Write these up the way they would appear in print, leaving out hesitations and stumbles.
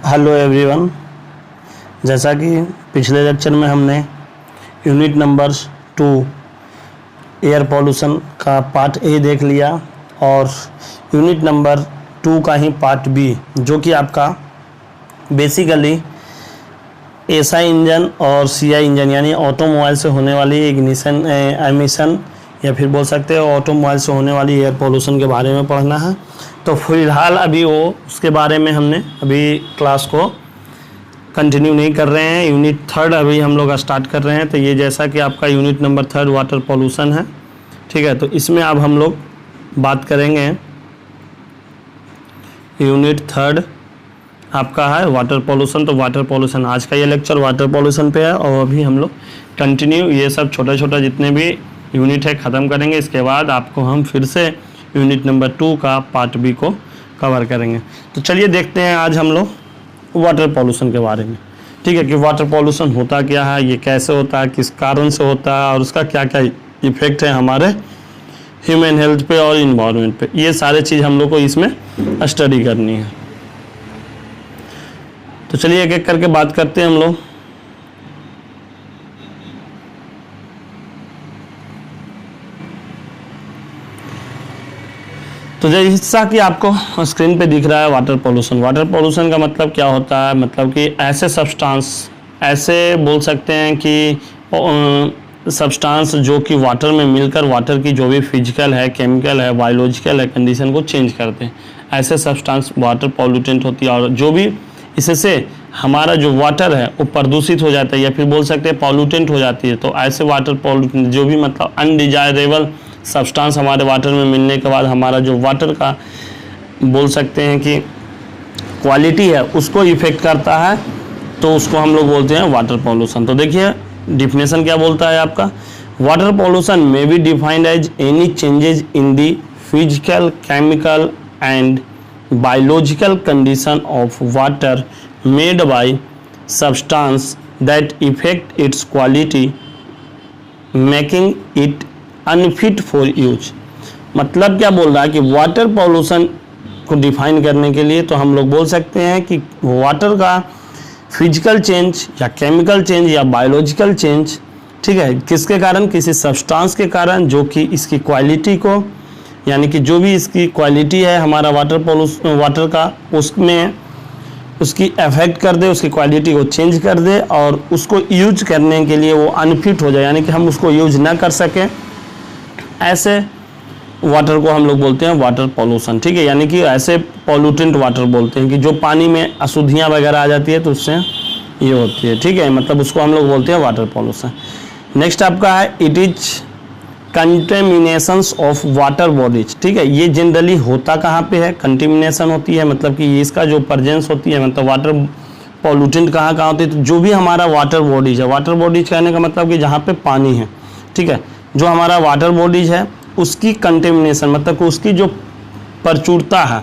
Hello everyone. जैसा कि पिछले लेक्चर में हमने यूनिट नंबर 2 एयर पोल्यूशन का पार्ट ए देख लिया और यूनिट नंबर 2 का ही पार्ट बी, जो कि आपका बेसिकली एसआई इंजन और सीआई इंजन यानी ऑटोमोबाइल से होने वाली इग्निशन एमिशन या फिर बोल सकते हो ऑटोमोबाइल से होने वाली एयर पोल्यूशन के बारे में पढ़ना है। तो फिलहाल अभी उसके बारे में हमने अभी क्लास को कंटिन्यू नहीं कर रहे हैं। यूनिट 3 अभी हम लोग स्टार्ट कर रहे हैं। तो ये जैसा कि आपका यूनिट नंबर 3 वाटर पोल्यूशन है, ठीक है। तो इसमें अब हम लोग बात करेंगे यूनिट 3 आपका है वाटर पोल्यूशन। तो वाटर पोल्यूशन आज का ये लेक्चर वाटर पोल्यूशन पे है और अभी हम लोग कंटिन्यू ये सब छोटा छोटा जितने भी यूनिट है ख़त्म करेंगे। इसके बाद आपको हम फिर से यूनिट नंबर 2 का पार्ट बी को कवर करेंगे। तो चलिए देखते हैं आज हम लोग वाटर पोल्यूशन के बारे में, ठीक है, कि वाटर पोल्यूशन होता क्या है, ये कैसे होता है, किस कारण से होता है और उसका क्या क्या इफेक्ट है हमारे ह्यूमन हेल्थ पे और इन्वायरमेंट पे। ये सारे चीज़ हम लोग को इसमें स्टडी करनी है। तो चलिए एक एक करके बात करते हैं हम लोग। तो जैसा कि आपको स्क्रीन पे दिख रहा है वाटर पोल्यूशन। वाटर पोल्यूशन का मतलब क्या होता है, मतलब कि ऐसे सब्सटेंस, ऐसे बोल सकते हैं कि सब्सटेंस जो कि वाटर में मिलकर वाटर की जो भी फिजिकल है, केमिकल है, बायोलॉजिकल है कंडीशन को चेंज करते हैं, ऐसे सब्सटेंस वाटर पॉल्यूटेंट होती है। और जो भी इससे हमारा जो वाटर है वो प्रदूषित हो जाता है या फिर बोल सकते हैं पॉल्यूटेंट हो जाती है। तो ऐसे वाटर पॉल्यूटेंट जो भी मतलब अनडिजायरेबल सब्सटेंस हमारे वाटर में मिलने के बाद हमारा जो वाटर का बोल सकते हैं कि क्वालिटी है उसको इफेक्ट करता है, तो उसको हम लोग बोलते हैं वाटर पोल्यूशन। तो देखिए डिफिनेशन क्या बोलता है आपका, water pollution may be defined as any changes in the physical, chemical and biological condition of water made by substance that effect its quality making it unfit for use. मतलब क्या बोल रहा है कि वाटर पॉल्यूशन को define करने के लिए तो हम लोग बोल सकते हैं कि वाटर का फिजिकल चेंज या केमिकल चेंज या बायोलॉजिकल चेंज, ठीक है, किसके कारण, किसी सब्सटेंस के कारण जो कि इसकी क्वालिटी को, यानी कि जो भी इसकी क्वालिटी है हमारा वाटर का उसमें उसकी अफेक्ट कर दे, उसकी क्वालिटी को चेंज कर दे और उसको यूज करने के लिए वो अनफिट हो जाए, यानी कि हम उसको यूज ना कर सकें। ऐसे वाटर को हम लोग बोलते हैं वाटर पोल्यूशन, ठीक है। यानी कि ऐसे पॉल्यूटेंट वाटर बोलते हैं कि जो पानी में अशुद्धियाँ वगैरह आ जाती है तो उससे ये होती है, ठीक है, मतलब उसको हम लोग बोलते हैं वाटर पोल्यूशन। नेक्स्ट आपका है it is contaminations of water bodies, ठीक है। ये जनरली होता कहाँ पे है, कंटेमिनेशन होती है, मतलब कि इसका जो प्रेजेंस होती है, मतलब वाटर पॉल्यूटेंट कहाँ कहाँ होती है, तो जो भी हमारा वाटर बॉडीज है, वाटर बॉडीज कहने का मतलब कि जहाँ पे पानी है, ठीक है, जो हमारा वाटर बॉडीज है उसकी कंटेमिनेशन मतलब कि उसकी जो प्रचुरता है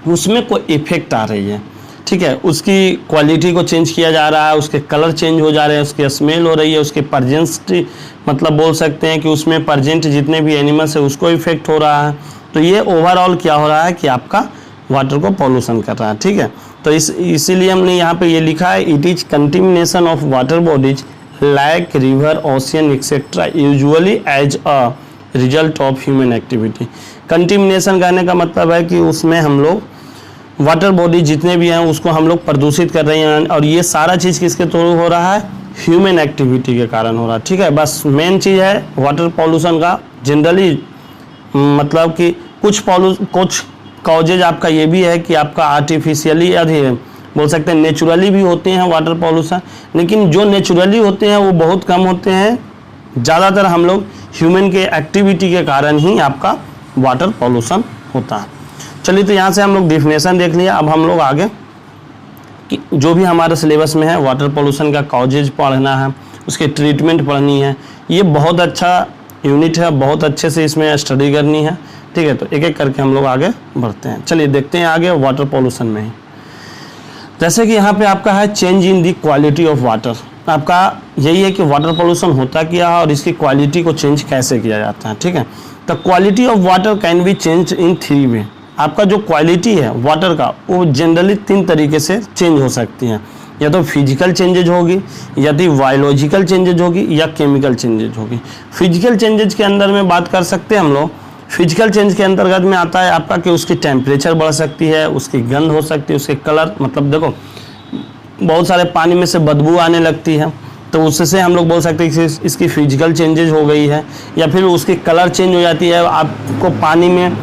उसमें कोई इफेक्ट आ रही है, ठीक है, उसकी क्वालिटी को चेंज किया जा रहा है, उसके कलर चेंज हो जा रहे हैं, उसकी स्मेल हो रही है, उसके प्रेजेंस मतलब बोल सकते हैं कि उसमें प्रेजेंट जितने भी एनिमल्स है उसको इफेक्ट हो रहा है। तो ये ओवरऑल क्या हो रहा है कि आपका वाटर को पॉल्यूशन कर रहा है, ठीक है। तो इसीलिए हमने यहाँ पे ये लिखा है it is contamination of water bodies like river, ocean etcetera usually as a result of human activity. Contamination कहने का मतलब है कि उसमें हम लोग वाटर बॉडी जितने भी हैं उसको हम लोग प्रदूषित कर रहे हैं और ये सारा चीज़ किसके थ्रू हो रहा है, ह्यूमन एक्टिविटी के कारण हो रहा है, ठीक है। बस मेन चीज़ है वाटर पॉल्यूशन का जनरली मतलब कि कुछ कॉजेज आपका ये भी है कि आपका आर्टिफिशियली बोल सकते हैं नेचुरली भी होते हैं वाटर पॉल्यूशन, लेकिन जो नेचुरली होते हैं वो बहुत कम होते हैं। ज़्यादातर हम लोग ह्यूमन के एक्टिविटी के कारण ही आपका वाटर पॉल्यूशन होता है। चलिए तो यहाँ से हम लोग डिफिनेशन देख लिया। अब हम लोग आगे कि जो भी हमारे सिलेबस में है वाटर पॉल्यूशन का कॉजेज पढ़ना है, उसके ट्रीटमेंट पढ़नी है। ये बहुत अच्छा यूनिट है, बहुत अच्छे से इसमें स्टडी करनी है, ठीक है। तो एक एक करके हम लोग आगे बढ़ते हैं। चलिए देखते हैं आगे वाटर पॉल्यूशन में ही। जैसे कि यहाँ पे आपका है change in the quality of water. आपका यही है कि वाटर पोल्यूशन होता क्या है और इसकी क्वालिटी को चेंज कैसे किया जाता है, ठीक है। The quality of water can be change in 3 वे। आपका जो क्वालिटी है वाटर का वो जनरली 3 तरीके से चेंज हो सकती हैं, या तो फिजिकल चेंजेज होगी, या तो बायोलॉजिकल चेंजेज होगी, या केमिकल चेंजेज होगी। फिजिकल चेंजेज के अंदर में बात कर सकते हैं हम लोग। फिजिकल चेंज के अंतर्गत में आता है आपका कि उसकी टेम्परेचर बढ़ सकती है, उसकी गंध हो सकती है, उसके कलर, मतलब देखो बहुत सारे पानी में से बदबू आने लगती है, तो उससे हम लोग बोल सकते हैं कि इसकी फिजिकल चेंजेज हो गई है। या फिर उसकी कलर चेंज हो जाती है, आपको पानी में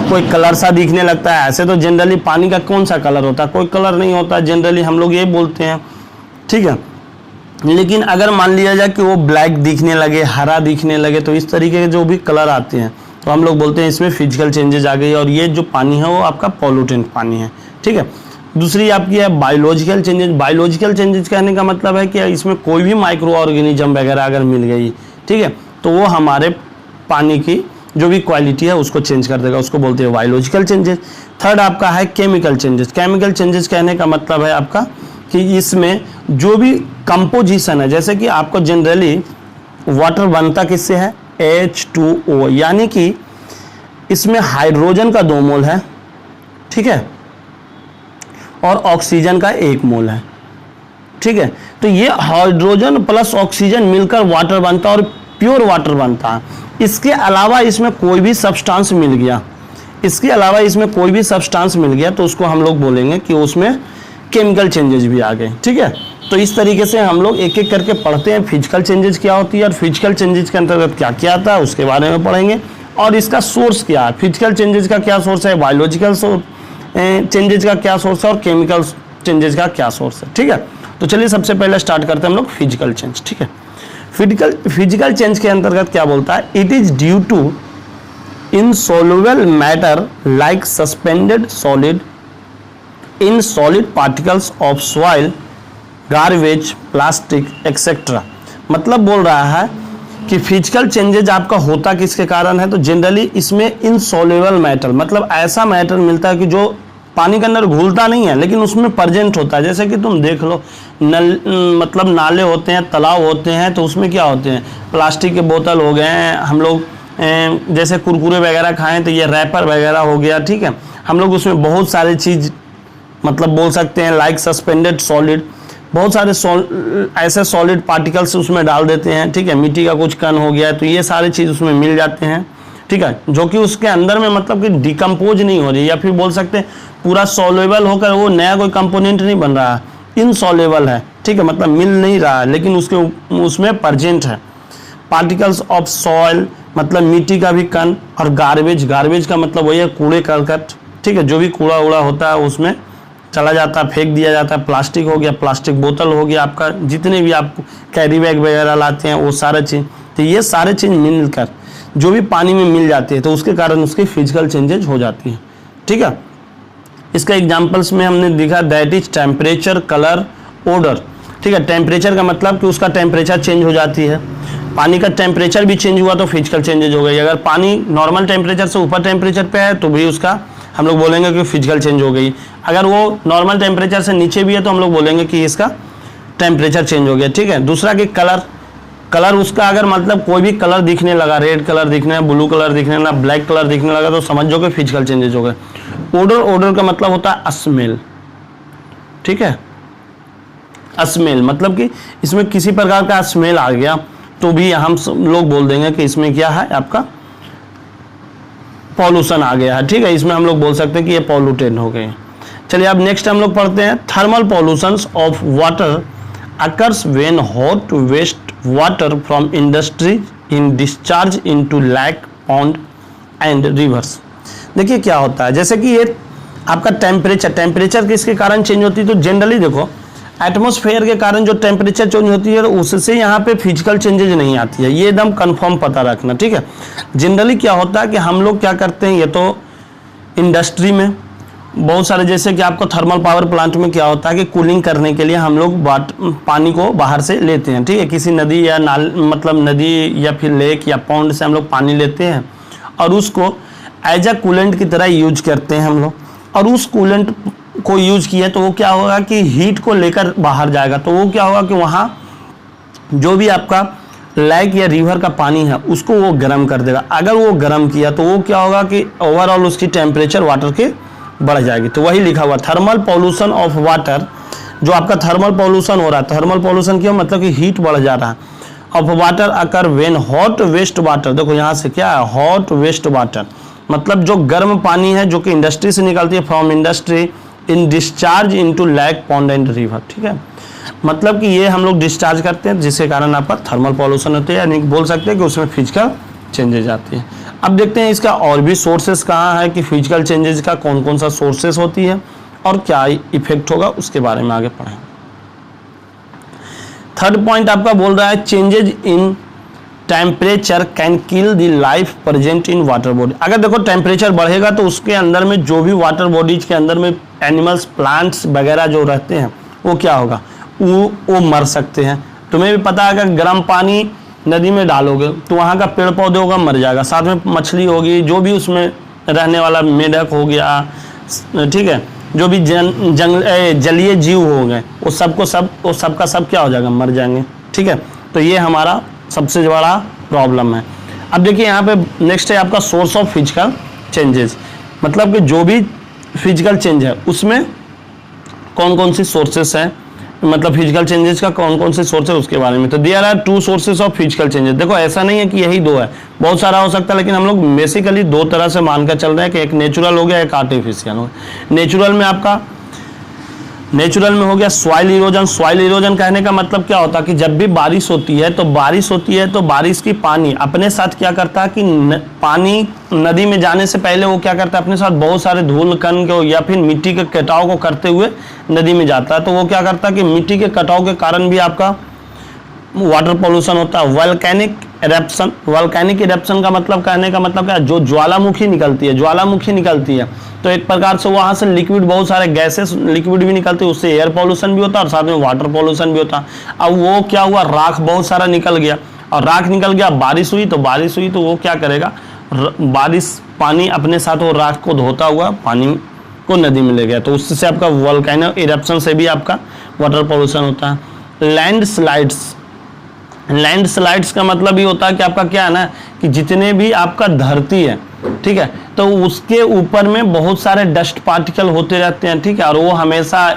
कोई कलर सा दिखने लगता है। ऐसे तो जनरली पानी का कौन सा कलर होता है, कोई कलर नहीं होता, जनरली हम लोग ये बोलते हैं, ठीक है। लेकिन अगर मान लिया जाए कि वो ब्लैक दिखने लगे, हरा दिखने लगे, तो इस तरीके के जो भी कलर आते हैं तो हम लोग बोलते हैं इसमें फिजिकल चेंजेज आ गई, और ये जो पानी है वो आपका पॉल्यूटेंट पानी है, ठीक है। दूसरी आपकी है बायोलॉजिकल चेंजेज। बायोलॉजिकल चेंजेज कहने का मतलब है कि इसमें कोई भी माइक्रो ऑर्गेनिज्म वगैरह अगर मिल गई, ठीक है, तो वो हमारे पानी की जो भी क्वालिटी है उसको चेंज कर देगा, उसको बोलते हैं बायोलॉजिकल चेंजेस। थर्ड आपका है केमिकल चेंजेस। केमिकल चेंजेस कहने का मतलब है आपका कि इसमें जो भी कंपोजिशन है, जैसे कि आपको जनरली वाटर बनता किससे है, H2O, यानी कि इसमें हाइड्रोजन का 2 मोल है, ठीक है, और ऑक्सीजन का 1 मोल है, ठीक है। तो ये हाइड्रोजन प्लस ऑक्सीजन मिलकर वाटर बनता है और प्योर वाटर बनता है। इसके अलावा इसमें कोई भी सब्सटेंस मिल गया, तो उसको हम लोग बोलेंगे कि उसमें केमिकल चेंजेस भी आ गए, ठीक है। तो इस तरीके से हम लोग एक एक करके पढ़ते हैं फिजिकल चेंजेस क्या होती है और फिजिकल चेंजेस के अंतर्गत क्या क्या आता है उसके बारे में पढ़ेंगे, और इसका सोर्स क्या है, फिजिकल चेंजेस का क्या सोर्स है, बायोलॉजिकल चेंजेस का क्या सोर्स है, और केमिकल चेंजेस का क्या सोर्स है, ठीक है। तो चलिए सबसे पहले स्टार्ट करते हैं हम लोग फिजिकल चेंज, ठीक है। फिजिकल चेंज के अंतर्गत क्या बोलता है, it is due to insoluble matter like suspended solid in solid particles of soil, garbage, plastic etcetera. मतलब बोल रहा है कि फिजिकल चेंजेज आपका होता किसके कारण है, तो जनरली इसमें इनसॉल्युबल मैटर, मतलब ऐसा मैटर मिलता है कि जो पानी के अंदर घुलता नहीं है लेकिन उसमें प्रेजेंट होता है। जैसे कि तुम देख लो मतलब नाले होते हैं, तालाब होते हैं, तो उसमें क्या होते हैं, प्लास्टिक के बोतल हो गए हैं, हम लोग जैसे कुरकुरे वगैरह खाएं तो ये रैपर वगैरह हो गया, ठीक है। हम लोग उसमें बहुत सारी चीज़ मतलब बोल सकते हैं लाइक सस्पेंडेड सॉलिड, बहुत सारे ऐसे सॉलिड पार्टिकल्स उसमें डाल देते हैं, ठीक है। मिट्टी का कुछ कण हो गया तो ये सारी चीज़ उसमें मिल जाते हैं, ठीक है, जो कि उसके अंदर में मतलब कि डिकम्पोज नहीं हो रही, या फिर बोल सकते हैं पूरा सॉल्युबल होकर वो नया कोई कंपोनेंट नहीं बन रहा है, इनसॉल्युबल है, ठीक है, मतलब मिल नहीं रहा है लेकिन उसमें प्रेजेंट है। पार्टिकल्स ऑफ सॉइल मतलब मिट्टी का भी कण, और गार्बेज का मतलब वही है कूड़े करकट, ठीक है, जो भी कूड़ा उड़ा होता है उसमें चला जाता है, फेंक दिया जाता है। प्लास्टिक हो गया, प्लास्टिक बोतल हो गया, आपका जितने भी आप कैरी बैग वगैरह लाते हैं वो सारा चीज़, तो ये सारे चीज़ मिलकर जो भी पानी में मिल जाती है तो उसके कारण उसकी फिजिकल चेंजेज हो जाती है, ठीक है। इसका एग्जांपल्स में हमने दिखा that is temperature, colour, odour, ठीक है। टेम्परेचर का मतलब कि उसका टेम्परेचर चेंज हो जाती है, पानी का टेम्परेचर भी चेंज हुआ तो फिजिकल चेंजेज हो गई। अगर पानी नॉर्मल टेम्परेचर से ऊपर टेम्परेचर पे है तो भी उसका हम लोग बोलेंगे कि फिजिकल चेंज हो गई। अगर वो नॉर्मल टेम्परेचर से नीचे भी है तो हम लोग बोलेंगे कि इसका टेम्परेचर चेंज हो गया, ठीक है। दूसरा कि कलर उसका अगर मतलब कोई भी कलर दिखने लगा, रेड कलर दिखने, ब्लू कलर दिखने लगा, ब्लैक कलर दिखने लगा, तो समझो कि फिजिकल चेंजेज हो गए। ओडर का मतलब होता है स्मेल, ठीक है। स्मेल मतलब कि इसमें किसी प्रकार का स्मेल आ गया तो भी हम लोग बोल देंगे कि इसमें क्या है, आपका पॉल्यूशन आ गया है, ठीक है। इसमें हम लोग बोल सकते हैं कि ये पॉल्यूटेड हो गए। चलिए अब नेक्स्ट हम लोग पढ़ते हैं thermal pollutions of water occurs when hot waste water from industries in discharge into lake, pond and rivers. देखिए क्या होता है, जैसे कि ये आपका टेम्परेचर किसके कारण चेंज होती है, तो जनरली देखो एटमॉस्फेयर के कारण जो टेम्परेचर चेंज होती है उससे यहाँ पे फिजिकल चेंजेज नहीं आती है, ये एकदम कंफर्म पता रखना, ठीक है। जनरली क्या होता है कि हम लोग क्या करते हैं, ये तो इंडस्ट्री में बहुत सारे, जैसे कि आपको थर्मल पावर प्लांट में क्या होता है कि कूलिंग करने के लिए हम लोग पानी को बाहर से लेते हैं, ठीक है। किसी नदी या मतलब नदी या फिर लेक या पॉन्ड से हम लोग पानी लेते हैं और उसको एज अ कूलेंट की तरह यूज करते हैं हम लोग, और उस कूलेंट को यूज किया तो वो क्या होगा कि हीट को लेकर बाहर जाएगा, तो वो क्या होगा कि वहाँ जो भी आपका लेक या रिवर का पानी है उसको वो गर्म कर देगा। अगर वो गर्म किया तो वो क्या होगा कि ओवरऑल उसकी टेम्परेचर वाटर की बढ़ जाएगी। तो वही लिखा हुआ थर्मल पॉल्यूशन ऑफ वाटर, जो आपका थर्मल पॉल्यूशन हो रहा है, थर्मल पॉल्यूशन क्यों, मतलब कि हीट बढ़ जा रहा है। Of water occur when hot waste water, देखो यहाँ से क्या है, हॉट वेस्ट वाटर मतलब जो गर्म पानी है जो कि इंडस्ट्री से निकलती है, from industry in discharge into lake pond and river. ठीक है, मतलब कि ये हम लोग डिस्चार्ज करते हैं जिसके कारण आपका थर्मल पॉल्यूशन होती है, यानी बोल सकते हैं कि उसमें फिजिकल चेंजेज आती है। अब देखते हैं इसका और भी सोर्सेस कहाँ है कि फिजिकल चेंजेस का कौन कौन सा सोर्सेस होती है और क्या इफेक्ट होगा, उसके बारे में आगे पढ़ें। थर्ड पॉइंट आपका बोल रहा है changes in temperature can kill the life present in water body. अगर देखो टेम्परेचर बढ़ेगा तो उसके अंदर में जो भी वाटर बॉडीज के अंदर में एनिमल्स प्लांट्स वगैरह जो रहते हैं वो क्या होगा, वो मर सकते हैं। तुम्हें भी पता है अगर गर्म पानी नदी में डालोगे तो वहाँ का पेड़ पौधे होगा मर जाएगा, साथ में मछली होगी, जो भी उसमें रहने वाला मेढक हो गया, ठीक है, जो भी जलीय जीव हो गए वो सबका सब क्या हो जाएगा, मर जाएंगे। ठीक है, तो ये हमारा सबसे बड़ा प्रॉब्लम है। अब देखिए यहाँ पे नेक्स्ट है आपका सोर्स ऑफ फिजिकल चेंजेस, मतलब कि जो भी फिजिकल चेंज है उसमें कौन कौन सी सोर्सेस है, मतलब फिजिकल चेंजेस का कौन कौन से सोर्स है उसके बारे में। तो there are 2 sources of physical changes. देखो ऐसा नहीं है कि यही 2 है, बहुत सारा हो सकता है, लेकिन हम लोग बेसिकली 2 तरह से मानकर चल रहे हैं कि एक नेचुरल हो गया, एक आर्टिफिशियल हो गया। नेचुरल में हो गया सॉइल इरोजन। सॉइल इरोजन कहने का मतलब क्या होता है कि जब भी बारिश होती है तो बारिश की पानी अपने साथ क्या करता है कि पानी नदी में जाने से पहले वो क्या करता है, अपने साथ बहुत सारे धूल कण को या फिर मिट्टी के कटाव को करते हुए नदी में जाता है। तो वो क्या करता है कि मिट्टी के कटाव के कारण भी आपका वाटर पॉल्यूशन होता है। वोल्केनिक इरप्शन का मतलब कहने का मतलब क्या है, जो ज्वालामुखी निकलती है तो एक प्रकार से वहाँ से लिक्विड, बहुत सारे गैसेस लिक्विड भी निकलते हैं, उससे एयर पॉल्यूशन भी होता है और साथ में वाटर पॉल्यूशन भी होता है। अब वो क्या हुआ, राख बहुत सारा निकल गया और राख निकल गया, बारिश हुई तो वो क्या करेगा, पानी अपने साथ वो राख को धोता हुआ पानी को नदी में ले गया, तो उससे आपका वोल्केनो इरप्शन से भी आपका वाटर पॉल्यूशन होता है। लैंडस्लाइड्स का मतलब ये होता है कि आपका क्या है ना कि जितने भी आपका धरती है, ठीक है, तो उसके ऊपर में बहुत सारे डस्ट पार्टिकल होते रहते हैं, ठीक है, और वो हमेशा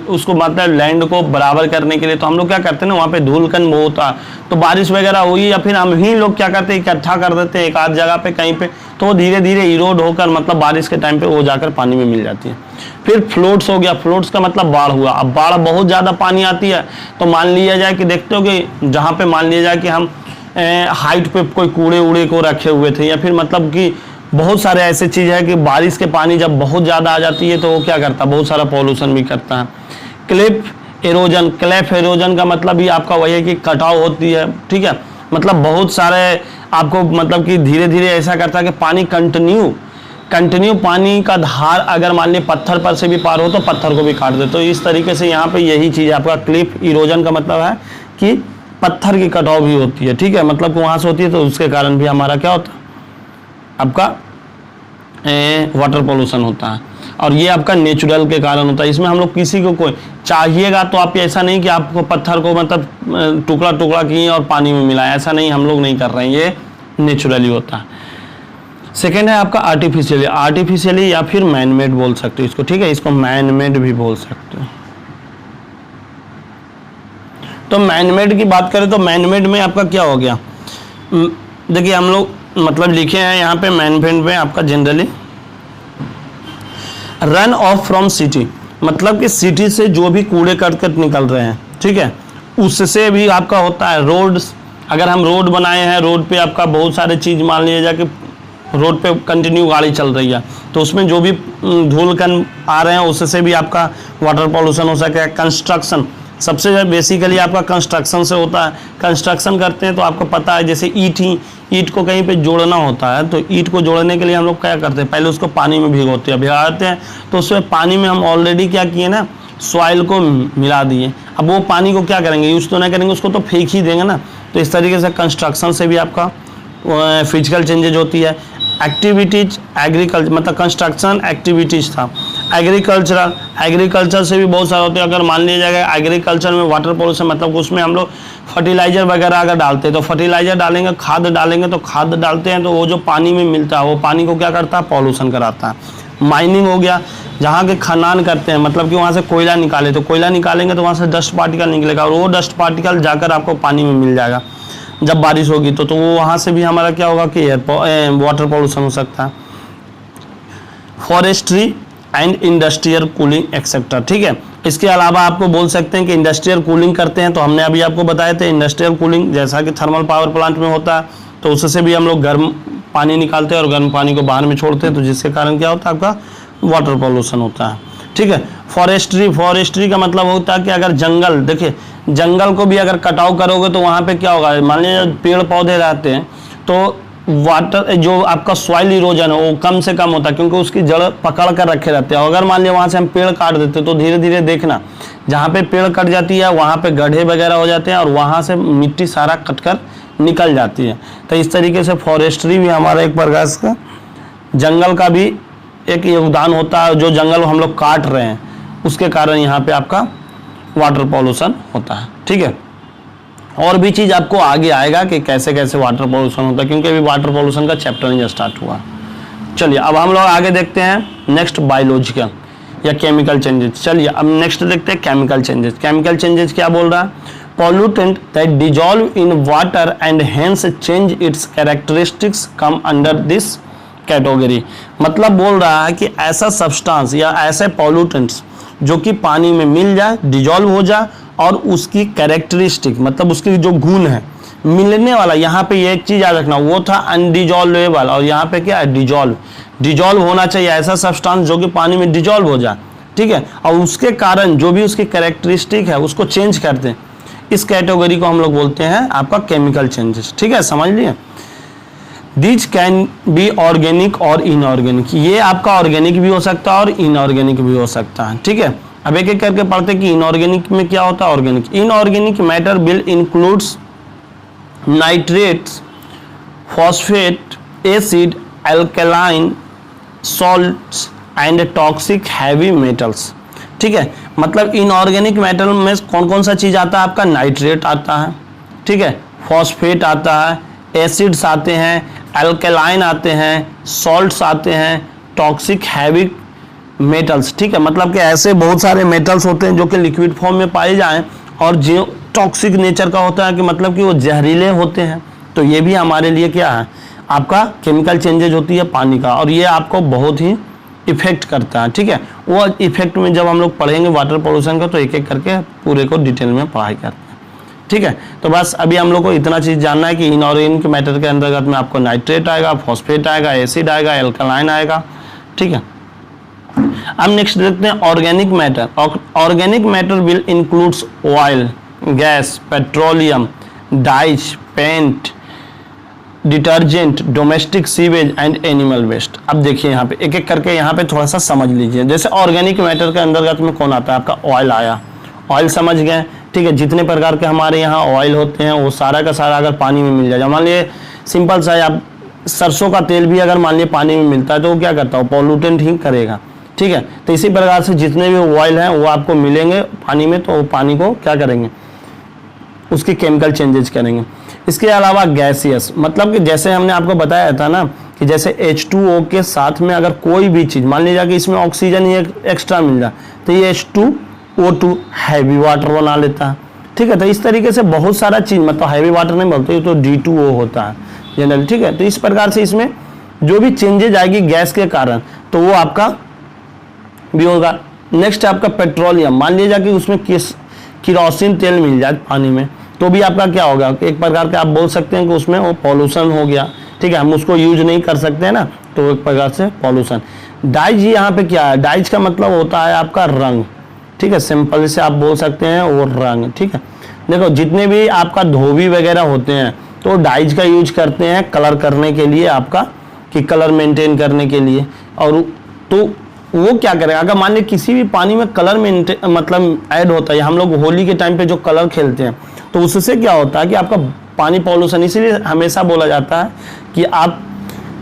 उसको मतलब लैंड को बराबर करने के लिए तो हम लोग क्या करते हैं ना, वहाँ पे धूलकण बहुत होता है, तो बारिश वगैरह हुई या फिर हम ही लोग क्या करते हैं, इकट्ठा कर देते हैं एक आध जगह पे कहीं पे, तो वो धीरे धीरे इरोड होकर मतलब बारिश के टाइम पे वो जाकर पानी में मिल जाती है। फिर फ्लोट्स हो गया, फ्लोट्स का मतलब बाढ़ हुआ। अब बाढ़ बहुत ज़्यादा पानी आती है तो मान लिया जाए कि देखते हो कि जहाँ पे मान लिया जाए कि हम हाइट पे कोई कूड़े उड़े को रखे हुए थे या फिर मतलब कि बहुत सारे ऐसे चीज़ है कि बारिश के पानी जब बहुत ज़्यादा आ जाती है तो वो क्या करता है, बहुत सारा पॉल्यूशन भी करता है। क्लिफ एरोजन का मतलब भी आपका वही है कि कटाव होती है, ठीक है, मतलब बहुत सारे आपको मतलब कि धीरे धीरे ऐसा करता है कि पानी कंटिन्यू पानी का धार अगर मान लीजिए पत्थर पर से भी पार हो तो पत्थर को भी काट दे। तो इस तरीके से यहाँ पे यही चीज़ आपका क्लिफ इरोजन का मतलब है कि पत्थर की कटाव भी होती है, ठीक है, मतलब वहाँ से होती है तो उसके कारण भी हमारा क्या होता है, आपका वाटर पॉल्यूशन होता है। और ये आपका नेचुरल के कारण होता है। इसमें हम लोग किसी को कोई चाहिएगा तो आप ऐसा नहीं कि आपको पत्थर को मतलब टुकड़ा टुकड़ा किए और पानी में मिलाए, ऐसा नहीं, हम लोग नहीं कर रहे हैं, ये नेचुरली होता है। सेकेंड है आपका आर्टिफिशियली या फिर मैनमेड बोल सकते हो इसको, ठीक है, इसको मैनमेड भी बोल सकते हो। तो मैनमेड की बात करें तो मैनमेड में आपका क्या हो गया, देखिए हम लोग मतलब लिखे हैं यहाँ पे मैनमेड में आपका generally run of from city, मतलब कि सिटी से जो भी कूड़े करकट निकल रहे हैं, ठीक है, उससे भी आपका होता है। रोड्स, अगर हम रोड बनाए हैं, रोड पे आपका बहुत सारे चीज़ मान लीजिए जाके रोड पे कंटिन्यू गाड़ी चल रही है तो उसमें जो भी धूल कण आ रहे हैं उससे भी आपका वाटर पॉल्यूशन हो सके। कंस्ट्रक्शन, सबसे बेसिकली आपका कंस्ट्रक्शन से होता है। कंस्ट्रक्शन करते हैं तो आपको पता है जैसे ईंट को कहीं पे जोड़ना होता है तो ईंट को जोड़ने के लिए हम लोग क्या करते हैं, पहले उसको पानी में भिगाते हैं तो उसमें पानी में हम ऑलरेडी क्या किए ना, सॉइल को मिला दिए। अब वो पानी को क्या करेंगे, यूज़ तो नहीं करेंगे, उसको तो फेंक ही देंगे ना। तो इस तरीके से कंस्ट्रक्शन से भी आपका फिजिकल चेंजेज होती है। एक्टिविटीज एग्रीकल्चर, मतलब कंस्ट्रक्शन एक्टिविटीज था। एग्रीकल्चर से भी बहुत सारे होते हैं। अगर मान लिया जाएगा एग्रीकल्चर में वाटर पॉल्यूशन, मतलब उसमें हम लोग फर्टिलाइजर वगैरह अगर डालते हैं तो फर्टिलाइजर डालेंगे, खाद डालेंगे, तो खाद डालते हैं तो वो जो पानी में मिलता है वो पानी को क्या करता है, पॉल्यूशन कराता है। माइनिंग हो गया, जहाँ के खनन करते हैं, मतलब कि वहाँ से कोयला निकाले, तो कोयला निकालेंगे तो वहाँ से डस्ट पार्टिकल निकलेगा और वो डस्ट पार्टिकल जाकर आपको पानी में मिल जाएगा जब बारिश होगी तो वो वहाँ से भी हमारा क्या होगा कि वाटर पॉल्यूशन हो सकता है। Forestry and industrial cooling etcetera, ठीक है। इसके अलावा आपको बोल सकते हैं कि इंडस्ट्रियल कूलिंग करते हैं, तो हमने अभी आपको बताए थे इंडस्ट्रियल कूलिंग जैसा कि थर्मल पावर प्लांट में होता है, तो उससे भी हम लोग गर्म पानी निकालते हैं और गर्म पानी को बाहर में छोड़ते हैं, तो जिसके कारण क्या होता है, आपका वाटर पॉल्यूशन होता है, ठीक है। फॉरेस्ट्री का मतलब होता है कि अगर जंगल, देखिए जंगल को भी अगर कटाव करोगे तो वहाँ पे क्या होगा, मान लीजिए पेड़ पौधे रहते हैं तो वाटर जो आपका सॉइल इरोजन है वो कम से कम होता है, क्योंकि उसकी जड़ पकड़ कर रखे रहते हैं। अगर मान लिया वहाँ से हम पेड़ काट देते तो धीरे धीरे देखना जहाँ पे पेड़ कट जाती है वहाँ पे गड्ढे वगैरह हो जाते हैं और वहाँ से मिट्टी सारा कट कर निकल जाती है। तो इस तरीके से फॉरेस्ट्री भी हमारा एक प्रकार का जंगल का भी एक योगदान होता है। जो जंगल हम लोग काट रहे हैं उसके कारण यहाँ पे आपका वाटर पॉल्यूशन होता है, ठीक है। और भी चीज़ आपको आगे आएगा कि कैसे कैसे वाटर पॉल्यूशन होता है, क्योंकि अभी वाटर पॉल्यूशन का चैप्टर नहीं स्टार्ट हुआ। चलिए अब हम लोग आगे देखते हैं नेक्स्ट बायोलॉजिकल या केमिकल चेंजेस। चलिए अब नेक्स्ट देखते हैं केमिकल चेंजेस। केमिकल चेंजेस क्या बोल रहा है, pollutant that dissolve in water and hence change it's characteristics come under this category. मतलब बोल रहा है कि ऐसा सब्सटेंस या ऐसे पॉल्यूटेंट्स जो कि पानी में मिल जाए, डिजॉल्व हो जाए और उसकी कैरेक्टरिस्टिक मतलब उसकी जो गुण है मिलने वाला, यहाँ पे ये एक चीज़ याद रखना, वो था अनडिजॉल्वेबल और यहाँ पे क्या है, डिजॉल्व होना चाहिए ऐसा सब्सटेंस जो कि पानी में डिजॉल्व हो जाए, ठीक है। और उसके कारण जो भी उसकी कैरेक्टरिस्टिक है उसको चेंज करते हैं, इस कैटेगरी को हम लोग बोलते हैं आपका केमिकल चेंजेस, ठीक है, समझ लिए। These कैन बी ऑर्गेनिक और इनऑर्गेनिक, ये आपका ऑर्गेनिक भी हो सकता है और इनऑर्गेनिक भी हो सकता है, ठीक है। अब एक एक करके पढ़ते कि इनऑर्गेनिक में क्या होता है, organic. Inorganic matter will includes nitrates, phosphate, acid, alkaline salts and toxic heavy metals, ठीक है। मतलब इनऑर्गेनिक मैटर में कौन कौन सा चीज़ आता है, आपका नाइट्रेट आता है, ठीक है, फॉस्फेट आता है, एसिड्स आते हैं, एल्कलाइन आते हैं, सॉल्ट्स आते हैं, टॉक्सिक हैवी मेटल्स, ठीक है। मतलब कि ऐसे बहुत सारे मेटल्स होते हैं जो कि लिक्विड फॉर्म में पाए जाएं और जो टॉक्सिक नेचर का होता है कि मतलब कि वो जहरीले होते हैं, तो ये भी हमारे लिए क्या है, आपका केमिकल चेंजेज होती है पानी का, और ये आपको बहुत ही इफेक्ट करता है, ठीक है। वो इफेक्ट में जब हम लोग पढ़ेंगे वाटर पॉल्यूशन का तो एक एक करके पूरे को डिटेल में पढ़ाई करते हैं, ठीक है। तो बस अभी हम लोग को इतना चीज़ जानना है कि इनऑर्गेनिक मैटर के अंतर्गत में आपको नाइट्रेट आएगा, फॉस्फेट आएगा, एसिड आएगा, एल्कलाइन आएगा, ठीक है। अब नेक्स्ट देखते हैं organic matter. Organic matter will includes oil, gas, petroleum, dyes, paint, detergent, domestic sewage and animal waste. अब देखिए यहाँ पे एक एक करके यहाँ पे थोड़ा सा समझ लीजिए। जैसे ऑर्गेनिक मैटर के अंतर्गत में कौन आता है, आपका ऑयल आया, ऑयल समझ गए, ठीक है। जितने प्रकार के हमारे यहाँ ऑयल होते हैं वो सारा का सारा अगर पानी में मिल जाए, मान लिए सिंपल सा आप सरसों का तेल भी अगर मान लिए पानी में मिलता है तो वो क्या करता है, पॉल्यूटेंट ही करेगा, ठीक है। तो इसी प्रकार से जितने भी ऑयल हैं वो आपको मिलेंगे पानी में, तो पानी को क्या करेंगे, उसकी केमिकल चेंजेस करेंगे। इसके अलावा गैसियस, मतलब कि जैसे हमने आपको बताया था ना कि जैसे H2O के साथ में अगर कोई भी चीज़, मान लीजिए कि इसमें ऑक्सीजन ही एक्स्ट्रा मिल जाए तो ये H2O2 हैवी वाटर बना लेता है, ठीक है। तो इस तरीके से बहुत सारा चीज़, मतलब हैवी वाटर नहीं बोलते, तो D2O होता है जनरली, ठीक है। तो इस प्रकार से इसमें जो भी चेंजेज आएगी गैस के कारण तो वो आपका भी होगा। नेक्स्ट आपका पेट्रोलियम, मान लीजिए कि उसमें किरोसिन तेल मिल जाए पानी में तो भी आपका क्या होगा, एक प्रकार के आप बोल सकते हैं कि उसमें वो पॉल्यूशन हो गया, ठीक है। हम उसको यूज नहीं कर सकते हैं ना, तो एक प्रकार से पॉल्यूशन। डाइज यहाँ पे क्या है, डाइज का मतलब होता है आपका रंग, ठीक है, सिंपल से आप बोल सकते हैं वो रंग, ठीक है। देखो जितने भी आपका धोबी वगैरह होते हैं तो डाइज का यूज करते हैं कलर करने के लिए, आपका कि कलर मेंटेन करने के लिए। और तो वो क्या करेगा, अगर मान लीजिए किसी भी पानी में कलर मतलब ऐड होता है, हम लोग होली के टाइम पे जो कलर खेलते हैं तो उससे क्या होता है कि आपका पानी पॉल्यूशन, इसीलिए हमेशा बोला जाता है कि आप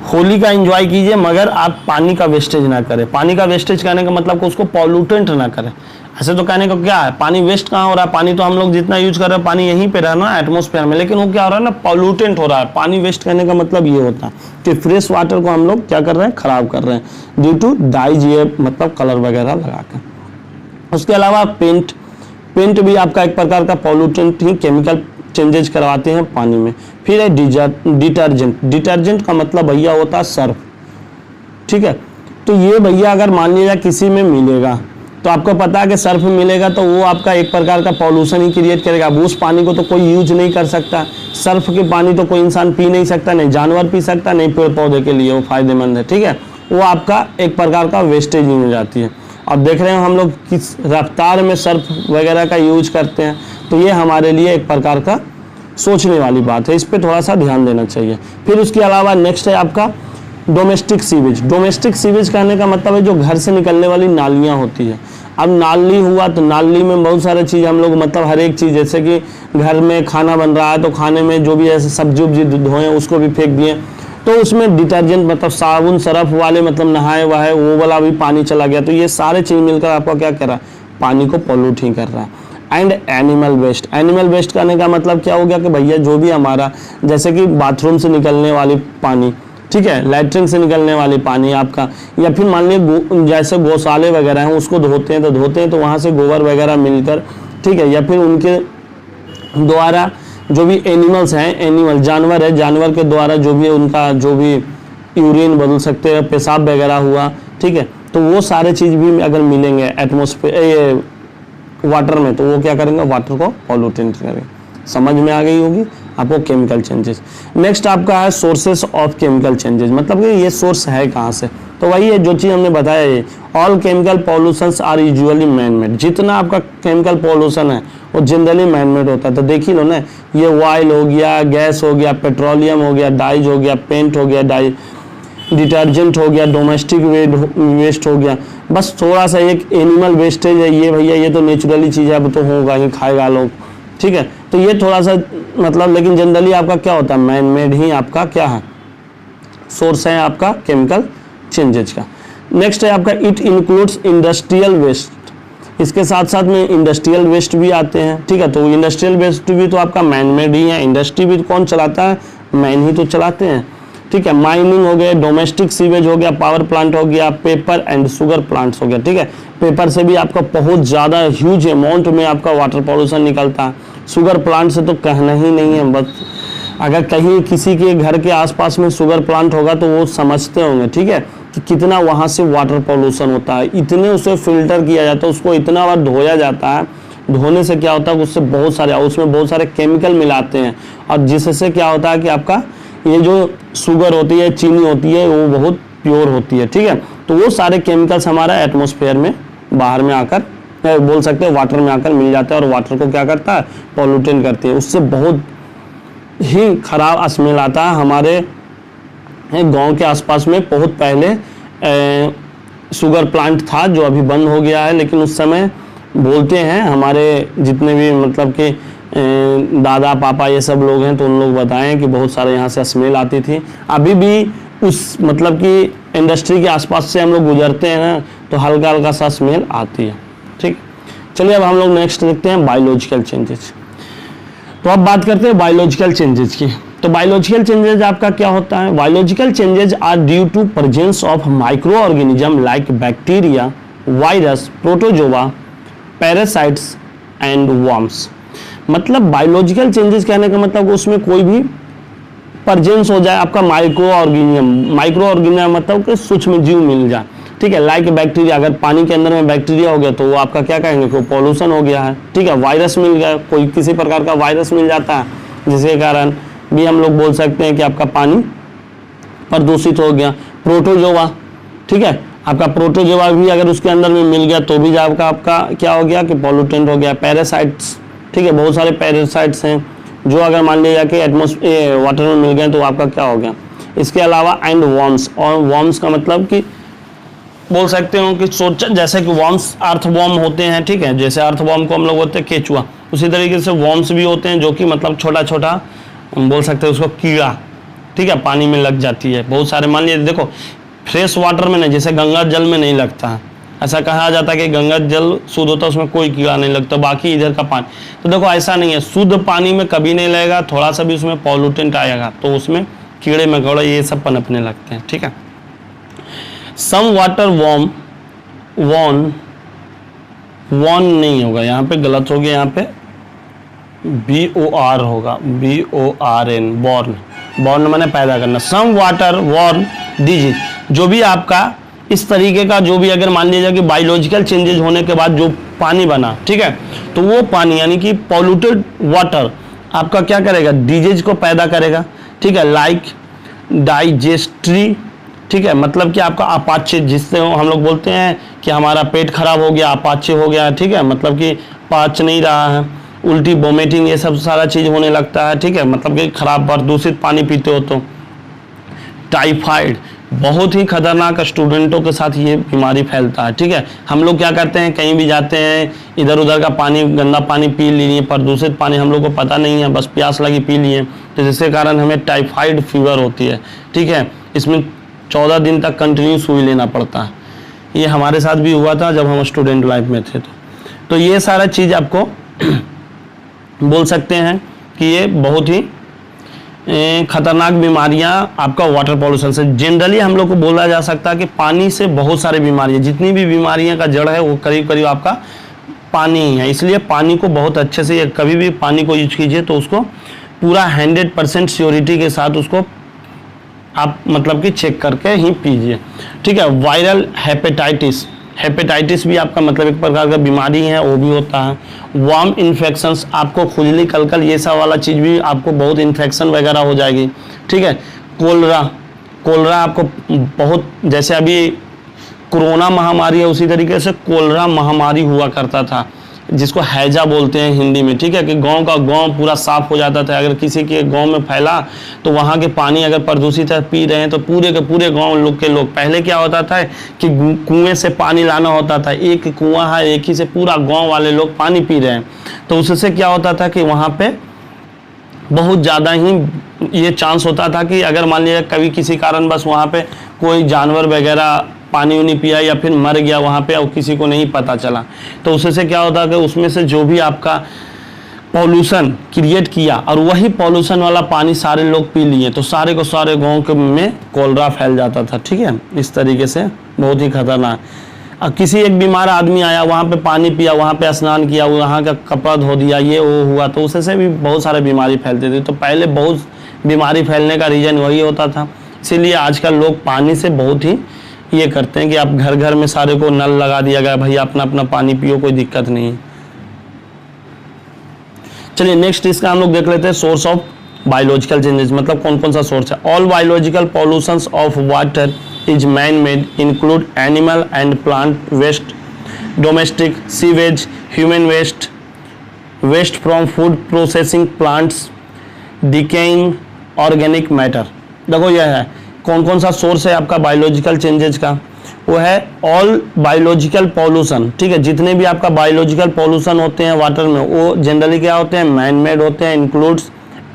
होली का एंजॉय कीजिए, मगर आप पानी का वेस्टेज ना करें। पानी का वेस्टेज कहने का मतलब कि उसको पॉल्यूटेंट ना करें। ऐसे तो कहने को क्या है, पानी वेस्ट कहाँ हो रहा है, पानी तो हम लोग जितना यूज कर रहे हैं पानी यहीं पे रहा ना एटमॉस्फेयर में, लेकिन वो क्या हो रहा है ना, पॉल्यूटेंट हो रहा है। पानी वेस्ट करने का मतलब ये होता है कि फ्रेश वाटर को हम लोग क्या कर रहे हैं, खराब कर रहे हैं ड्यू टू डाइज, ये मतलब कलर वगैरह लगाकर। उसके अलावा पेंट भी आपका एक प्रकार का पॉल्यूटेंट ही, केमिकल चेंजेज करवाते हैं पानी में। फिर है डिटर्जेंट का मतलब भैया होता है सर्फ, ठीक है। तो ये भैया अगर मान लीजिए किसी में मिलेगा तो आपको पता है कि सर्फ मिलेगा तो वो आपका एक प्रकार का पॉल्यूशन ही क्रिएट करेगा। अब उस पानी को तो कोई यूज नहीं कर सकता, सर्फ के पानी तो कोई इंसान पी नहीं सकता, नहीं जानवर पी सकता, नहीं पेड़ पौधे के लिए वो फायदेमंद है, ठीक है। वो आपका एक प्रकार का वेस्टेज ही हो जाती है। अब देख रहे हैं हम लोग किस रफ्तार में सर्फ वगैरह का यूज करते हैं, तो ये हमारे लिए एक प्रकार का सोचने वाली बात है, इस पर थोड़ा सा ध्यान देना चाहिए। फिर उसके अलावा नेक्स्ट है आपका डोमेस्टिक सीवेज। डोमेस्टिक सीवेज कहने का मतलब है जो घर से निकलने वाली नालियाँ होती है। अब नाली हुआ तो नाली में बहुत सारी चीज़ हम लोग मतलब हर एक चीज़, जैसे कि घर में खाना बन रहा है तो खाने में जो भी ऐसे सब्जी उब्जी धोए उसको भी फेंक दिए, तो उसमें डिटर्जेंट मतलब साबुन सरफ वाले मतलब नहाए वहाए वो वाला भी पानी चला गया। तो ये सारे चीज़ मिलकर आपका क्या कर रहा है, पानी को पॉल्यूट ही कर रहा है। एंड एनिमल वेस्ट करने का मतलब क्या हो गया कि भैया जो भी हमारा, जैसे कि बाथरूम से निकलने वाली पानी, ठीक है, लैट्रिन से निकलने वाली पानी आपका, या फिर मान लीजिए जैसे गौशाले वगैरह हैं उसको धोते हैं तो वहाँ से गोबर वगैरह मिलकर, ठीक है, या फिर उनके द्वारा जो भी एनिमल्स हैं, जानवर है, जानवर के द्वारा जो भी उनका जो भी यूरिन बदल सकते हैं, पेशाब वगैरह हुआ, ठीक है, तो वो सारे चीज़ भी अगर मिलेंगे एटमॉस्फेयर वाटर में तो वो क्या करेंगे, वाटर को पॉल्यूटेंट करेंगे। समझ में आ गई होगी आपको केमिकल चेंजेस। नेक्स्ट आपका है सोर्सेस ऑफ केमिकल चेंजेस, मतलब कि ये सोर्स है कहाँ से, तो वही है जो चीज़ हमने बताया है, all chemical pollutions are usually man made. जितना आपका केमिकल पॉल्यूशन है वो जनरली मैन मेड होता है। तो देख ही लो ना, ये ऑयल हो गया, गैस हो गया, पेट्रोलियम हो गया, डाइज हो गया, पेंट हो गया, डिटर्जेंट हो गया, डोमेस्टिक वेस्ट हो गया, बस थोड़ा सा एक एनिमल वेस्टेज है ये भैया, ये तो नेचुरली चीज़ है, अब तो होगा ही, खाएगा लोग, ठीक है। तो ये थोड़ा सा मतलब, लेकिन जनरली आपका क्या होता है, मैन मेड ही आपका क्या है, सोर्स है आपका केमिकल चेंजेज का। नेक्स्ट है आपका इट इंक्लूड्स इंडस्ट्रियल वेस्ट। इसके साथ साथ में इंडस्ट्रियल वेस्ट भी आते हैं, ठीक है। तो इंडस्ट्रियल वेस्ट भी तो आपका मैन मेड ही है। इंडस्ट्री भी कौन चलाता है, मैन ही तो चलाते हैं, ठीक है। माइनिंग हो गया, डोमेस्टिक सीवेज हो गया, पावर प्लांट हो गया, पेपर एंड शुगर प्लांट्स हो गया, ठीक है। पेपर से भी आपका बहुत ज़्यादा ह्यूज अमाउंट में आपका वाटर पॉल्यूशन निकलता है। शुगर प्लांट से तो कहना ही नहीं है, बस अगर कहीं किसी के घर के आसपास में शुगर प्लांट होगा तो वो समझते होंगे, ठीक है, कि कितना वहाँ से वाटर पॉल्यूशन होता है। इतने उसे फिल्टर किया जाता है, उसको इतना बार धोया जाता है, धोने से क्या होता है, उससे बहुत सारे, उसमें बहुत सारे केमिकल मिलाते हैं, और जिससे क्या होता है कि आपका ये जो शुगर होती है, चीनी होती है, वो बहुत प्योर होती है, ठीक है। तो वो सारे केमिकल्स हमारा एटमॉस्फेयर में बाहर में आकर, बोल सकते हैं वाटर में आकर मिल जाता है, और वाटर को क्या करता है, पॉल्यूटेंट करती है। उससे बहुत ही खराब स्मेल आता है। हमारे गांव के आसपास में बहुत पहले शुगर प्लांट था जो अभी बंद हो गया है, लेकिन उस समय बोलते हैं हमारे जितने भी मतलब कि दादा पापा ये सब लोग हैं, तो उन लोग बताएं कि बहुत सारे यहाँ से स्मेल आती थी। अभी भी उस मतलब कि इंडस्ट्री के आसपास से हम लोग गुजरते हैं ना, तो हल्का हल्का सा स्मेल आती है, ठीक। चलिए अब हम लोग नेक्स्ट देखते हैं बायोलॉजिकल चेंजेस। तो अब बात करते हैं बायोलॉजिकल चेंजेस की। तो बायोलॉजिकल चेंजेस आपका क्या होता है, biological changes are due to presence of micro organism like bacteria, virus, protozoa, parasites and worms. मतलब बायोलॉजिकल चेंजेस कहने का मतलब उसमें कोई भी प्रेजेंस हो जाए आपका माइक्रो ऑर्गेनिज्म मतलब कि सूक्ष्म जीव मिल जाए, ठीक है। लाइक बैक्टीरिया, अगर पानी के अंदर में बैक्टीरिया हो गया तो वो आपका क्या कहेंगे कि पॉल्यूशन हो गया है, ठीक है। वायरस मिल गया, कोई किसी प्रकार का वायरस मिल जाता है, जिसके कारण भी हम लोग बोल सकते हैं कि आपका पानी प्रदूषित हो गया। प्रोटोजोआ, ठीक है, आपका प्रोटोजोआ भी अगर उसके अंदर में मिल गया तो भी आपका क्या हो गया कि पॉल्यूटेंट हो गया। पैरासाइट्स, ठीक है, बहुत सारे पैरासाइट्स हैं जो अगर मान लिया कि एटमॉस्फेयर वाटर में मिल गए तो आपका क्या हो गया। इसके अलावा एंड वर्म्स, और वर्म्स का मतलब कि बोल सकते हो कि सोच, जैसे कि वर्म्स अर्थवर्म होते हैं, ठीक है, जैसे अर्थवर्म को हम लोग बोलते हैं केचुआ, उसी तरीके से वर्म्स भी होते हैं जो कि मतलब छोटा छोटा बोल सकते हैं उसको कीड़ा, ठीक है, पानी में लग जाती है। बहुत सारे मान लीजिए देखो फ्रेश वाटर में नहीं, जैसे गंगा जल में नहीं लगता है, ऐसा कहा जाता है कि गंगा जल शुद्ध होता है उसमें कोई कीड़ा नहीं लगता, बाकी इधर का पानी, तो देखो ऐसा नहीं है, शुद्ध पानी में कभी नहीं लगेगा, थोड़ा सा भी उसमें पॉल्यूटेंट आएगा तो उसमें कीड़े मकोड़े ये सब पनपने लगते हैं, ठीक है। सम वाटर वॉर्म नहीं होगा, यहाँ पे गलत हो गया, यहाँ पे BOR होगा, BORN, बॉर्न मैंने पैदा करना। सम वाटर वॉर्म डिजीज, जो भी आपका इस तरीके का जो भी अगर मान लीजिए कि बायोलॉजिकल चेंजेज होने के बाद जो पानी बना, ठीक है, तो वो पानी यानी कि पॉल्यूटेड वाटर आपका क्या करेगा, डिजीज को पैदा करेगा, ठीक है, लाइक डाइजेस्ट्री, ठीक है, मतलब कि आपका अपाच्य, जिससे हम लोग बोलते हैं कि हमारा पेट खराब हो गया, अपाच्य हो गया, ठीक है, मतलब कि पाच नहीं रहा है, उल्टी वोमिटिंग ये सब सारा चीज़ होने लगता है, ठीक है, मतलब कि खराब प्रदूषित पानी पीते हो तो। टाइफाइड बहुत ही खतरनाक स्टूडेंटों के साथ ये बीमारी फैलता है, ठीक है। हम लोग क्या करते हैं, कहीं भी जाते हैं इधर उधर का पानी, गंदा पानी पी लिए, प्रदूषित पानी हम लोग को पता नहीं है, बस प्यास लगी पी लिए, तो जिसके कारण हमें टाइफाइड फीवर होती है, ठीक है। इसमें 14 दिन तक कंटिन्यू सुई लेना पड़ता है। ये हमारे साथ भी हुआ था जब हम स्टूडेंट लाइफ में थे। तो ये सारा चीज़ आपको बोल सकते हैं कि ये बहुत ही खतरनाक बीमारियां आपका वाटर पॉल्यूशन से। जनरली हम लोग को बोला जा सकता है कि पानी से बहुत सारी बीमारियां, जितनी भी बीमारियां का जड़ है वो करीब करीब आपका पानी ही है। इसलिए पानी को बहुत अच्छे से, कभी भी पानी को यूज कीजिए तो उसको पूरा 100% श्योरिटी के साथ उसको आप मतलब कि चेक करके ही पीजिए, ठीक है। वायरल हेपेटाइटिस भी आपका मतलब एक प्रकार का बीमारी है, वो भी होता है। वार्म इन्फेक्शंस, आपको खुजली कलकल ये सब वाला चीज़ भी आपको बहुत इन्फेक्शन वगैरह हो जाएगी, ठीक है। कोलरा आपको बहुत, जैसे अभी कोरोना महामारी है उसी तरीके से कोलरा महामारी हुआ करता था, जिसको हैजा बोलते हैं हिंदी में, ठीक है, कि गांव का गांव पूरा साफ हो जाता था। अगर किसी के गांव में फैला तो वहाँ के पानी अगर प्रदूषित है, पी रहे हैं तो पूरे के पूरे गांव लोग के लोग, पहले क्या होता था कि कुएं से पानी लाना होता था, एक कुआं है, एक ही से पूरा गांव वाले लोग पानी पी रहे हैं, तो उससे क्या होता था कि वहाँ पे बहुत ज़्यादा ही ये चांस होता था कि अगर मान लीजिए कभी किसी कारण बस वहाँ पे कोई जानवर वगैरह पानी उनी पिया या फिर मर गया वहाँ पे और किसी को नहीं पता चला, तो उससे क्या होता है कि उसमें से जो भी आपका पॉल्यूशन क्रिएट किया और वही पॉल्यूशन वाला पानी सारे लोग पी लिए, तो सारे को सारे गांव के में कोलरा फैल जाता था, ठीक है। इस तरीके से बहुत ही खतरनाक। अब किसी एक बीमार आदमी आया, वहाँ पे पानी पिया, वहाँ पे स्नान किया, वहाँ का कपड़ा धो दिया, ये वो हुआ, तो उससे भी बहुत सारे बीमारी फैलती थी। तो पहले बहुत बीमारी फैलने का रीज़न वही होता था, इसीलिए आजकल लोग पानी से बहुत ही ये करते हैं कि आप घर घर में सारे को नल लगा दिया गया, भैया अपना अपना पानी पियो, कोई दिक्कत नहीं है। चलिए नेक्स्ट इसका हम लोग देख लेते हैं सोर्स ऑफ बायोलॉजिकल चेंजेस, मतलब कौन कौन सा सोर्स है। All biological pollutions of water is man made, include animal and plant waste, domestic sewage, human waste, waste from food processing plants, decaying organic matter. देखो यह है कौन कौन सा सोर्स है आपका बायोलॉजिकल चेंजेज का, वो है ऑल बायोलॉजिकल पॉल्यूशन, ठीक है। जितने भी आपका बायोलॉजिकल पॉल्यूशन होते हैं वाटर में वो जनरली क्या होते हैं, मैन मेड होते हैं, इंक्लूड्स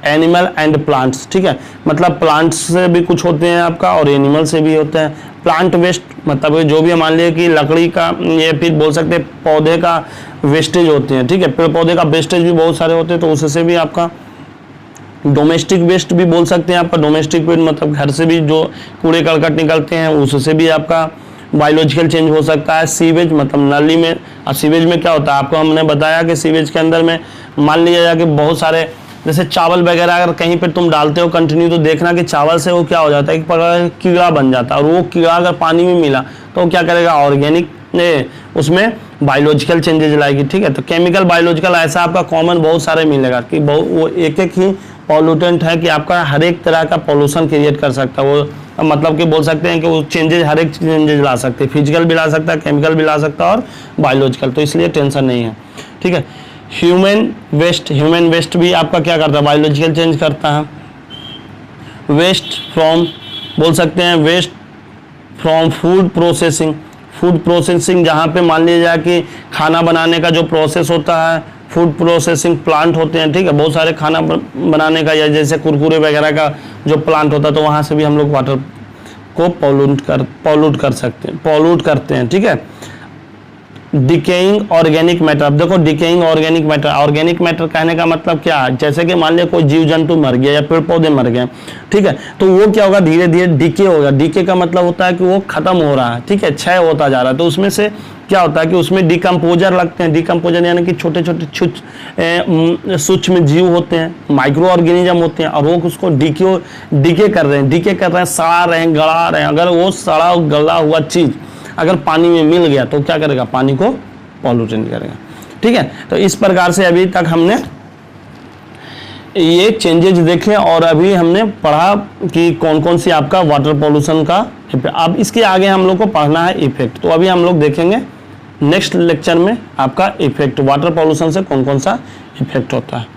एनिमल एंड प्लांट्स, ठीक है, मतलब प्लांट्स से भी कुछ होते हैं आपका और एनिमल से भी होते हैं। प्लांट वेस्ट मतलब जो भी मान लिया कि लकड़ी का, ये फिर बोल सकते हैं पौधे का वेस्टेज होते हैं, ठीक है, पेड़ पौधे का वेस्टेज भी बहुत सारे होते हैं, तो उससे भी आपका डोमेस्टिक वेस्ट भी बोल सकते हैं आपका। डोमेस्टिक वेस्ट मतलब घर से भी जो कूड़े करकट निकलते हैं उससे भी आपका बायोलॉजिकल चेंज हो सकता है। सीवेज मतलब नाली में, और सीवेज में क्या होता है आपको हमने बताया कि सीवेज के अंदर में मान लिया जाए कि बहुत सारे जैसे चावल वगैरह अगर कहीं पे तुम डालते हो कंटिन्यू, तो देखना कि चावल से वो क्या हो जाता है, एक प्रकार कीड़ा बन जाता है, और वो कीड़ा अगर पानी में मिला तो वो क्या करेगा, ऑर्गेनिक उसमें बायोलॉजिकल चेंजेज लाएगी, ठीक है। तो केमिकल बायोलॉजिकल ऐसा आपका कॉमन बहुत सारे मिलेगा कि वो एक एक ही पॉल्यूटेंट है कि आपका हर एक तरह का पॉल्यूशन क्रिएट कर सकता है वो, मतलब कि बोल सकते हैं कि वो चेंजेज हर एक चेंजेज ला सकते हैं, फिजिकल भी ला सकता है, केमिकल भी ला सकता है और बायोलॉजिकल, तो इसलिए टेंशन नहीं है, ठीक है। ह्यूमन वेस्ट भी आपका क्या करता है, बायोलॉजिकल चेंज करता है। वेस्ट फ्रॉम बोल सकते हैं, वेस्ट फ्रॉम फूड प्रोसेसिंग जहाँ पे मान लीजिए कि खाना बनाने का जो प्रोसेस होता है, फूड प्रोसेसिंग प्लांट होते हैं, ठीक है, बहुत सारे खाना बनाने का या जैसे कुरकुरे वगैरह का जो प्लांट होता है, तो वहाँ से भी हम लोग वाटर को पॉल्यूट करते हैं, ठीक है। डिकेइंग ऑर्गेनिक मैटर, अब देखो डिकेइंग ऑर्गेनिक मैटर कहने का मतलब क्या है, जैसे कि मान लिया कोई जीव जंतु मर गया या पेड़ पौधे मर गए, ठीक है, तो वो क्या होगा, धीरे धीरे डिके होगा। डिके का मतलब होता है कि वो खत्म हो रहा है, ठीक है, क्षय होता जा रहा है। तो उसमें से क्या होता है कि उसमें डिकम्पोजर लगते हैं। डिकम्पोजर यानी कि छोटे छोटे सूक्ष्म जीव होते हैं, माइक्रो ऑर्गेनिज्म होते हैं, और वो उसको डिके कर रहे हैं, सड़ा रहे हैं, गला रहे हैं। अगर वो सड़ा गला हुआ चीज अगर पानी में मिल गया तो क्या करेगा, पानी को पॉल्यूटेंट करेगा, ठीक है। तो इस प्रकार से अभी तक हमने ये चेंजेज देखे और अभी हमने पढ़ा कि कौन कौन सी आपका वाटर पॉल्यूशन का इफेक्ट। अब इसके आगे हम लोग को पढ़ना है इफेक्ट। तो अभी हम लोग देखेंगे नेक्स्ट लेक्चर में आपका इफेक्ट, वाटर पॉल्यूशन से कौन कौन सा इफेक्ट होता है।